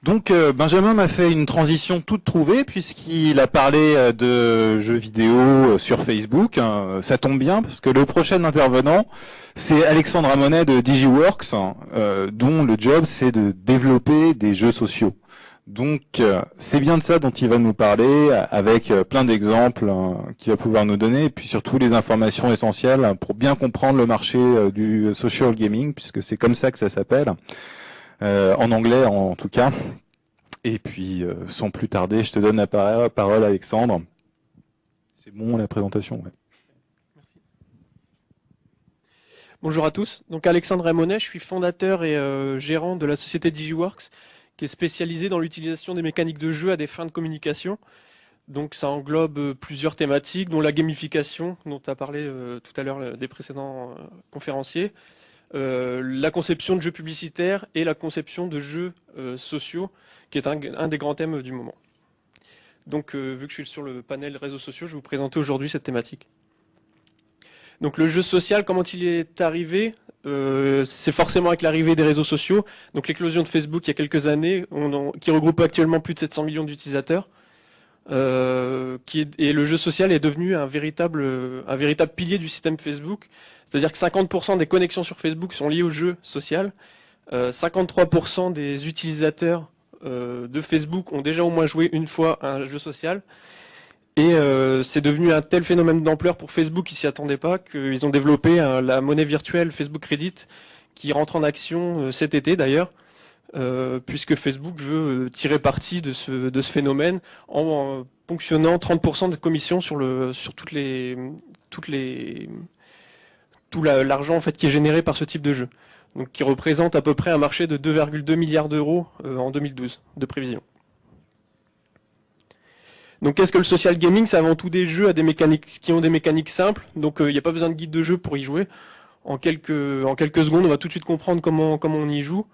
Donc Benjamin m'a fait une transition toute trouvée puisqu'il a parlé de jeux vidéo sur Facebook. Ça tombe bien parce que le prochain intervenant, c'est Alexandre Ramonet de DigiWorks, dont le job c'est de développer des jeux sociaux. Donc c'est bien de ça dont il va nous parler, avec plein d'exemples qu'il va pouvoir nous donner, et puis surtout les informations essentielles pour bien comprendre le marché du social gaming, puisque c'est comme ça que ça s'appelle, en anglais en tout cas. Et puis sans plus tarder, je te donne la parole Alexandre. C'est bon la présentation, ouais. Bonjour à tous, donc Alexandre Ramonet, je suis fondateur et gérant de la société DigiWorks, qui est spécialisée dans l'utilisation des mécaniques de jeu à des fins de communication. Donc ça englobe plusieurs thématiques, dont la gamification, dont a parlé tout à l'heure des précédents conférenciers, la conception de jeux publicitaires et la conception de jeux sociaux, qui est un des grands thèmes du moment. Donc vu que je suis sur le panel réseaux sociaux, je vais vous présenter aujourd'hui cette thématique. Donc le jeu social, comment il est arrivé? C'est forcément avec l'arrivée des réseaux sociaux. Donc l'éclosion de Facebook il y a quelques années, qui regroupe actuellement plus de 700 millions d'utilisateurs. Et le jeu social est devenu un véritable pilier du système Facebook. C'est-à-dire que 50% des connexions sur Facebook sont liées au jeu social. 53% des utilisateurs de Facebook ont déjà au moins joué une fois à un jeu social. Et c'est devenu un tel phénomène d'ampleur pour Facebook qu'ils s'y attendaient pas, qu'ils ont développé la monnaie virtuelle Facebook Credit qui rentre en action cet été d'ailleurs, puisque Facebook veut tirer parti de ce phénomène en ponctionnant 30% de commission sur tout l'argent en fait qui est généré par ce type de jeu. Donc qui représente à peu près un marché de 2,2 milliards d'euros en 2012 de prévision. Donc qu'est-ce que le social gaming? C'est avant tout des jeux qui ont des mécaniques simples, donc il n'y a pas besoin de guide de jeu pour y jouer. En quelques secondes, on va tout de suite comprendre comment on y joue.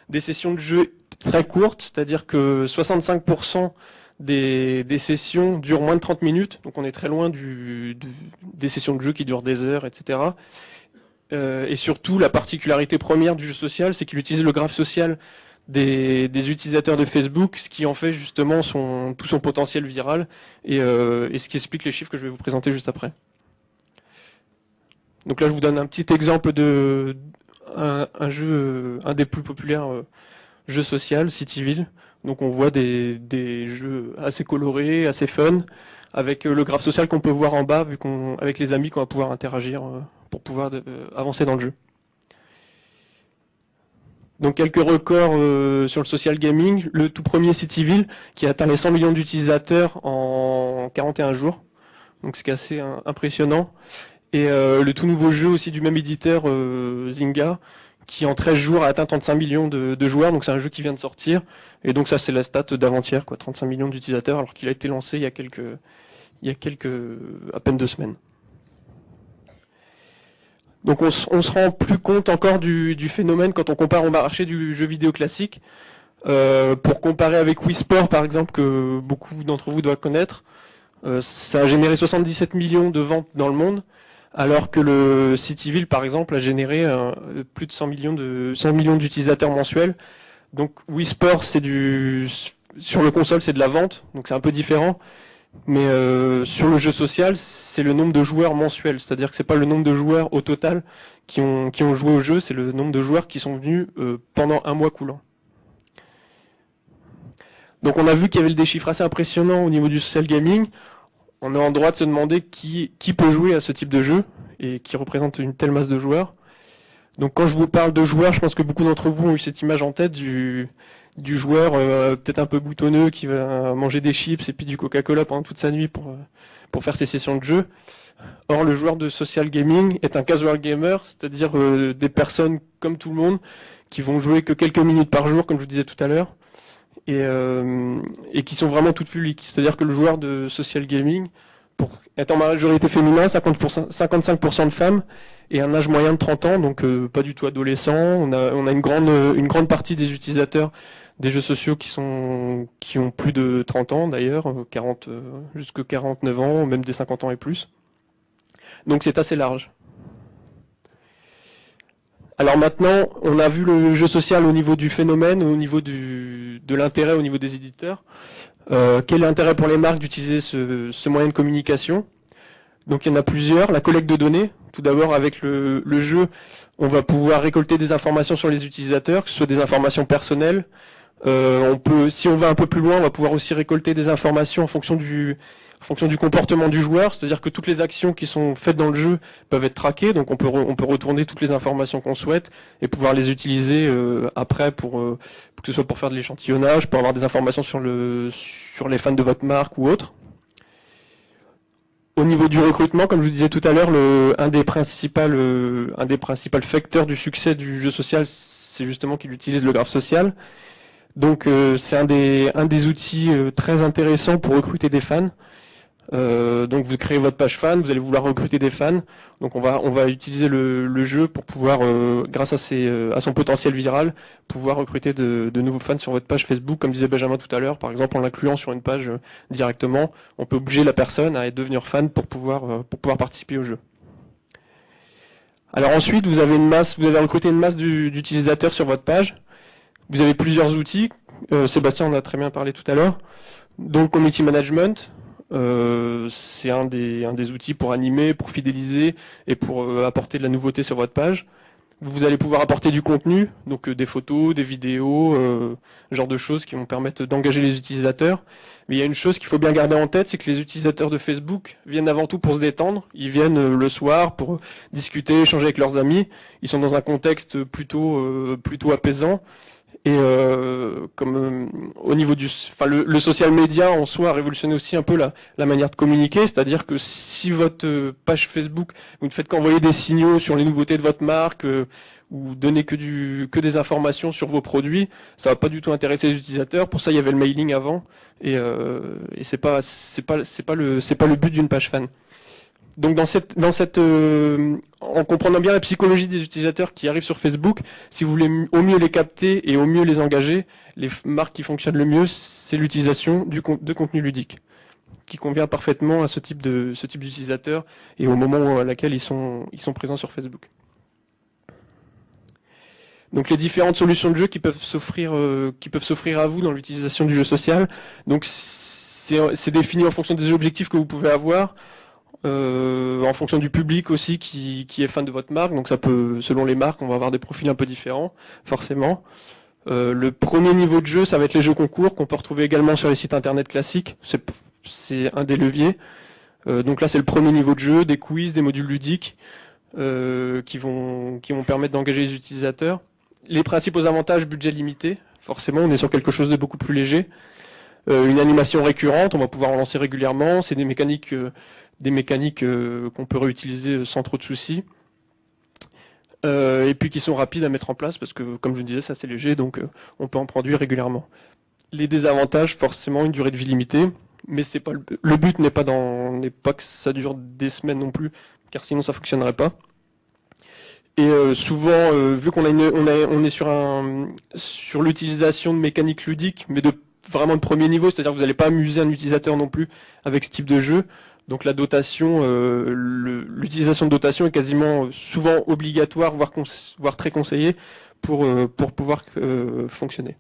Des sessions de jeu très courtes, c'est-à-dire que 65% des sessions durent moins de 30 minutes, donc on est très loin des sessions de jeu qui durent des heures, etc. Et surtout, la particularité première du jeu social, c'est qu'il utilise le graphe social des utilisateurs de Facebook, ce qui en fait justement tout son potentiel viral et ce qui explique les chiffres que je vais vous présenter juste après. Donc là je vous donne un petit exemple de un jeu, un des plus populaires jeux social, Cityville. Donc on voit des jeux assez colorés, assez fun, avec le graphe social qu'on peut voir en bas, avec les amis qu'on va pouvoir interagir pour pouvoir avancer dans le jeu. Donc quelques records sur le social gaming. Le tout premier Cityville qui a atteint les 100 millions d'utilisateurs en 41 jours. Donc c'est assez impressionnant. Et le tout nouveau jeu aussi du même éditeur, Zynga, qui en 13 jours a atteint 35 millions de joueurs. Donc c'est un jeu qui vient de sortir. Et donc ça c'est la stat d'avant-hier, 35 millions d'utilisateurs, alors qu'il a été lancé il y a à peine 2 semaines. Donc on se rend plus compte encore du phénomène quand on compare au marché du jeu vidéo classique. Pour comparer avec Wii Sport par exemple, que beaucoup d'entre vous doivent connaître, ça a généré 77 millions de ventes dans le monde, alors que le Cityville par exemple a généré plus de 100 millions d'utilisateurs mensuels. Donc Wii Sport sur le console c'est de la vente, donc c'est un peu différent. Mais sur le jeu social, c'est le nombre de joueurs mensuels, c'est-à-dire que c'est pas le nombre de joueurs au total qui ont joué au jeu, c'est le nombre de joueurs qui sont venus pendant un mois coulant. Donc on a vu qu'il y avait des chiffres assez impressionnants au niveau du social gaming. On est en droit de se demander qui peut jouer à ce type de jeu et qui représente une telle masse de joueurs. Donc quand je vous parle de joueurs, je pense que beaucoup d'entre vous ont eu cette image en tête du joueur peut-être un peu boutonneux qui va manger des chips et puis du Coca-Cola pendant toute sa nuit pour faire ses sessions de jeu. Or le joueur de social gaming est un casual gamer, c'est-à-dire des personnes comme tout le monde qui vont jouer que quelques minutes par jour, comme je vous disais tout à l'heure, et qui sont vraiment tout public. C'est-à-dire que le joueur de social gaming est en majorité féminin, 55% de femmes, et un âge moyen de 30 ans, donc pas du tout adolescent. On a une grande partie des utilisateurs des jeux sociaux qui ont plus de 30 ans d'ailleurs, jusque 49 ans, même des 50 ans et plus. Donc c'est assez large. Alors maintenant, on a vu le jeu social au niveau du phénomène, au niveau de l'intérêt au niveau des éditeurs. Quel est l'intérêt pour les marques d'utiliser ce moyen de communication? Donc il y en a plusieurs. La collecte de données. Tout d'abord, avec le jeu, on va pouvoir récolter des informations sur les utilisateurs, que ce soit des informations personnelles. Si on va un peu plus loin, on va pouvoir aussi récolter des informations en fonction du comportement du joueur, c'est-à-dire que toutes les actions qui sont faites dans le jeu peuvent être traquées, donc on peut retourner toutes les informations qu'on souhaite et pouvoir les utiliser après pour que ce soit pour faire de l'échantillonnage, pour avoir des informations sur les fans de votre marque ou autre. Au niveau du recrutement, comme je vous disais tout à l'heure, un des principaux facteurs du succès du jeu social, c'est justement qu'il utilise le graphe social. Donc c'est un des outils très intéressants pour recruter des fans. Donc vous créez votre page fan, vous allez vouloir recruter des fans. Donc on va utiliser le jeu pour pouvoir, grâce à son potentiel viral, pouvoir recruter de nouveaux fans sur votre page Facebook, comme disait Benjamin tout à l'heure, par exemple en l'incluant sur une page directement. On peut obliger la personne à devenir fan pour pouvoir participer au jeu. Alors ensuite, vous avez recruté une masse d'utilisateurs sur votre page. Vous avez plusieurs outils. Sébastien en a très bien parlé tout à l'heure. Donc community management. C'est un des outils pour animer, pour fidéliser et pour apporter de la nouveauté sur votre page. Vous allez pouvoir apporter du contenu, donc des photos, des vidéos, genre de choses qui vont permettre d'engager les utilisateurs. Mais il y a une chose qu'il faut bien garder en tête, c'est que les utilisateurs de Facebook viennent avant tout pour se détendre. Ils viennent le soir pour discuter, échanger avec leurs amis. Ils sont dans un contexte plutôt apaisant. Et au niveau le social media en soi a révolutionné aussi un peu la manière de communiquer, c'est-à-dire que si votre page Facebook, vous ne faites qu'envoyer des signaux sur les nouveautés de votre marque ou donner que des informations sur vos produits, ça va pas du tout intéresser les utilisateurs. Pour ça, il y avait le mailing avant et c'est pas le but d'une page fan. Donc en comprenant bien la psychologie des utilisateurs qui arrivent sur Facebook, si vous voulez au mieux les capter et au mieux les engager, les marques qui fonctionnent le mieux, c'est l'utilisation de contenu ludique, qui convient parfaitement à ce type d'utilisateurs et au moment à laquelle ils sont présents sur Facebook. Donc les différentes solutions de jeu qui peuvent s'offrir à vous dans l'utilisation du jeu social. Donc c'est défini en fonction des objectifs que vous pouvez avoir. En fonction du public aussi qui est fan de votre marque, donc ça peut, selon les marques, on va avoir des profils un peu différents, forcément. Le premier niveau de jeu, ça va être les jeux concours qu'on peut retrouver également sur les sites internet classiques. C'est un des leviers. Donc là, c'est le premier niveau de jeu, des quiz, des modules ludiques qui vont permettre d'engager les utilisateurs. Les principaux avantages, budget limité. Forcément, on est sur quelque chose de beaucoup plus léger. Une animation récurrente, on va pouvoir en lancer régulièrement. C'est des mécaniques qu'on peut réutiliser sans trop de soucis. Et puis qui sont rapides à mettre en place parce que, comme je vous disais, c'est assez léger, donc on peut en produire régulièrement. Les désavantages, forcément, une durée de vie limitée, mais c'est pas le but n'est pas que ça dure des semaines non plus, car sinon ça fonctionnerait pas. Et souvent, vu qu'on on est sur l'utilisation de mécaniques ludiques, mais vraiment de premier niveau, c'est-à-dire que vous n'allez pas amuser un utilisateur non plus avec ce type de jeu. Donc la dotation, l'utilisation de dotation est quasiment souvent obligatoire, voire très conseillée pour pouvoir fonctionner.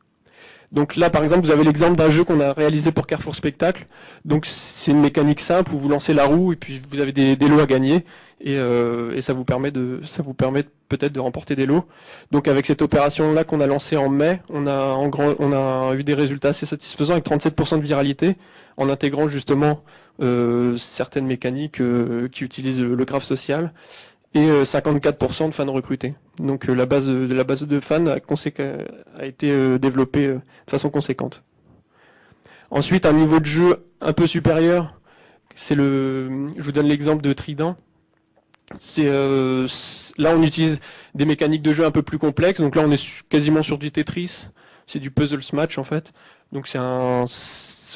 Donc là, par exemple, vous avez l'exemple d'un jeu qu'on a réalisé pour Carrefour Spectacle. Donc c'est une mécanique simple où vous lancez la roue et puis vous avez des lots à gagner et ça vous permet peut-être de remporter des lots. Donc avec cette opération-là qu'on a lancée en mai, on a eu des résultats assez satisfaisants avec 37% de viralité en intégrant justement certaines mécaniques qui utilisent le graphe social et 54% de fans recrutés. Donc la base de fans a été développée de façon conséquente. Ensuite, un niveau de jeu un peu supérieur, je vous donne l'exemple de Trident. Là on utilise des mécaniques de jeu un peu plus complexes. Donc là on est quasiment sur du Tetris, c'est du puzzle smash en fait. Donc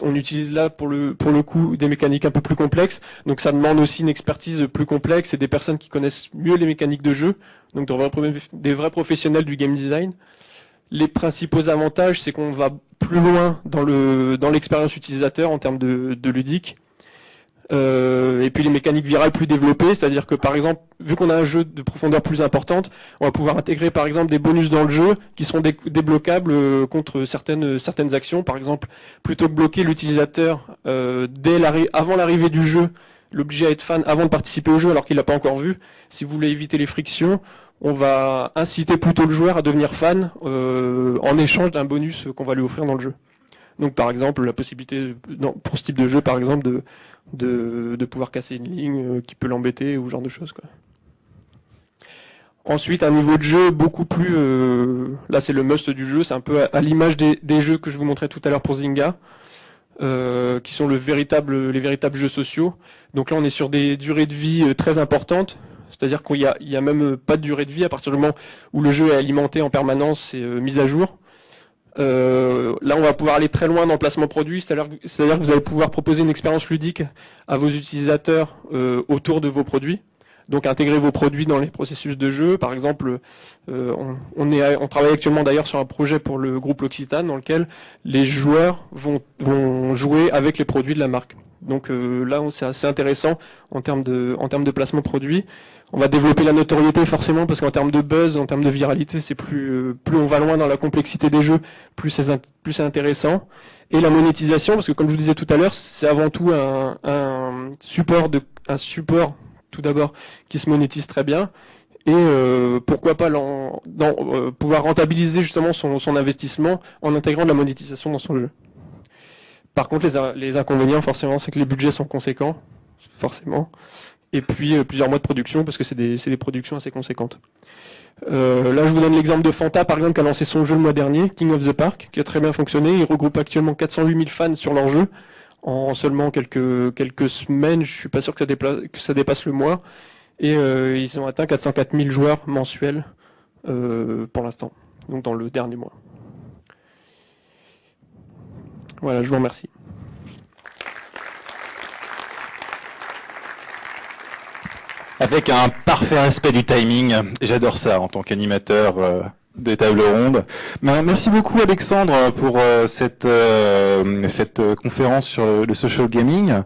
on utilise là pour le coup des mécaniques un peu plus complexes, donc ça demande aussi une expertise plus complexe et des personnes qui connaissent mieux les mécaniques de jeu, donc des vrais professionnels du game design. Les principaux avantages, c'est qu'on va plus loin dans l'expérience utilisateur en termes de ludique. Et puis les mécaniques virales plus développées, c'est-à-dire que par exemple, vu qu'on a un jeu de profondeur plus importante, on va pouvoir intégrer par exemple des bonus dans le jeu qui seront débloquables contre certaines actions. Par exemple, plutôt que bloquer l'utilisateur avant l'arrivée du jeu, l'obliger à être fan avant de participer au jeu alors qu'il l'a pas encore vu, si vous voulez éviter les frictions, on va inciter plutôt le joueur à devenir fan en échange d'un bonus qu'on va lui offrir dans le jeu. Donc par exemple la possibilité pour ce type de jeu par exemple de pouvoir casser une ligne qui peut l'embêter ou ce genre de choses quoi. Ensuite un niveau de jeu beaucoup plus là c'est le must du jeu, c'est un peu à l'image des jeux que je vous montrais tout à l'heure pour Zynga qui sont les véritables jeux sociaux. Donc là on est sur des durées de vie très importantes. C'est-à-dire qu'il y a même pas de durée de vie à partir du moment où le jeu est alimenté en permanence et mis à jour. Là, on va pouvoir aller très loin dans le placement produit, c'est-à-dire que vous allez pouvoir proposer une expérience ludique à vos utilisateurs autour de vos produits. Donc, intégrer vos produits dans les processus de jeu. Par exemple, on travaille actuellement d'ailleurs sur un projet pour le groupe L'Occitane dans lequel les joueurs vont jouer avec les produits de la marque. Donc là, c'est assez intéressant en termes de placement produit. On va développer la notoriété forcément parce qu'en termes de buzz, en termes de viralité, c'est plus on va loin dans la complexité des jeux, plus c'est intéressant. Et la monétisation, parce que comme je vous disais tout à l'heure, c'est avant tout un support tout d'abord qui se monétise très bien. Et pourquoi pas pouvoir rentabiliser justement son investissement en intégrant de la monétisation dans son jeu. Par contre, les inconvénients forcément, c'est que les budgets sont conséquents, forcément. Et puis plusieurs mois de production parce que c'est des productions assez conséquentes. Là, je vous donne l'exemple de Fanta, par exemple, qui a lancé son jeu le mois dernier, King of the Park, qui a très bien fonctionné. Il regroupe actuellement 408 000 fans sur leur jeu en seulement quelques semaines. Je suis pas sûr que ça dépasse le mois. Et ils ont atteint 404 000 joueurs mensuels pour l'instant, donc dans le dernier mois. Voilà, je vous remercie. Avec un parfait respect du timing, j'adore ça en tant qu'animateur des tables rondes. Merci beaucoup Alexandre pour cette conférence sur le social gaming.